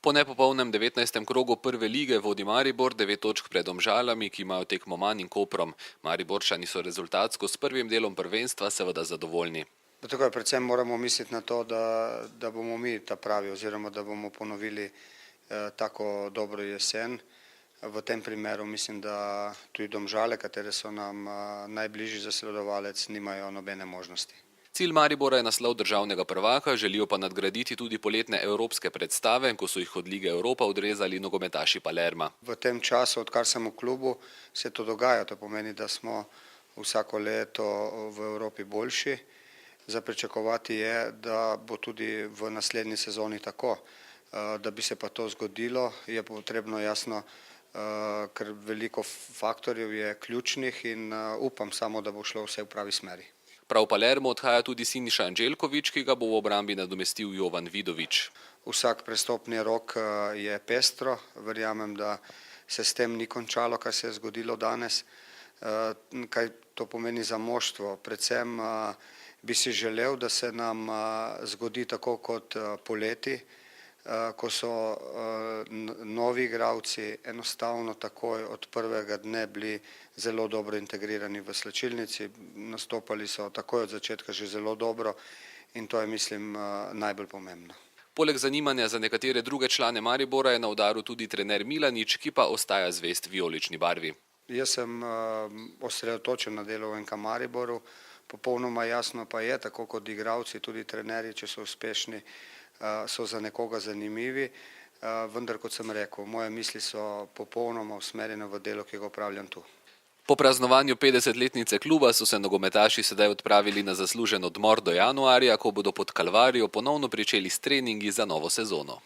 Po nepopolnem 19. krogu prve lige vodi Maribor 9 točk pred Domžalami, ki imajo tekmo manj, in Koprom. Mariborčani so rezultatsko s prvim delom prvenstva seveda zadovoljni. Tukaj predvsem moramo misliti na to, da bomo mi ta pravi oziroma da bomo ponovili tako dobro jesen. V tem primeru mislim, da tudi Domžale, katere so nam najbližji zasledovalec, nimajo nobene možnosti. Cilj Maribora je naslov državnega prvaka, želijo pa nadgraditi tudi poletne evropske predstave, ko so jih od Lige Evropa odrezali nogometaši Palerma. V tem času, odkar sem v klubu, se to dogaja. To pomeni, da smo vsako leto v Evropi boljši. Za pričakovati je, da bo tudi v naslednji sezoni tako. Da bi se pa to zgodilo, je potrebno jasno, ker veliko faktorjev je ključnih in upam samo, da bo šlo vse v pravi smeri. Prav v Palermo odhaja tudi Siniša Anđelković, ki ga bo v obrambi nadomestil Jovan Vidović. Vsak prestopni rok je pestro. Verjamem, da se s tem ni končalo, kar se je zgodilo danes. Kaj to pomeni za moštvo? Predvsem bi si želel, da se nam zgodi tako kot poleti, ko so novi igralci enostavno takoj od prvega dne bili zelo dobro integrirani v slačilnici, nastopali so takoj od začetka že zelo dobro in to je, mislim, najbolj pomembno. Poleg zanimanja za nekatere druge člane Maribora je na udaru tudi trener Milanič, ki pa ostaja zvest vijolični barvi. Jaz sem osredotočen na delo v NK Mariboru, popolnoma jasno pa je, tako kot igralci, tudi trenerji, če so uspešni, so za nekoga zanimivi, vendar, kot sem rekel, moje misli so popolnoma usmerjene v delo, ki ga opravljam tu. Po praznovanju 50-letnice kluba so se nogometaši sedaj odpravili na zaslužen odmor do januarja, ko bodo pod Kalvarijo ponovno pričeli s treningi za novo sezono.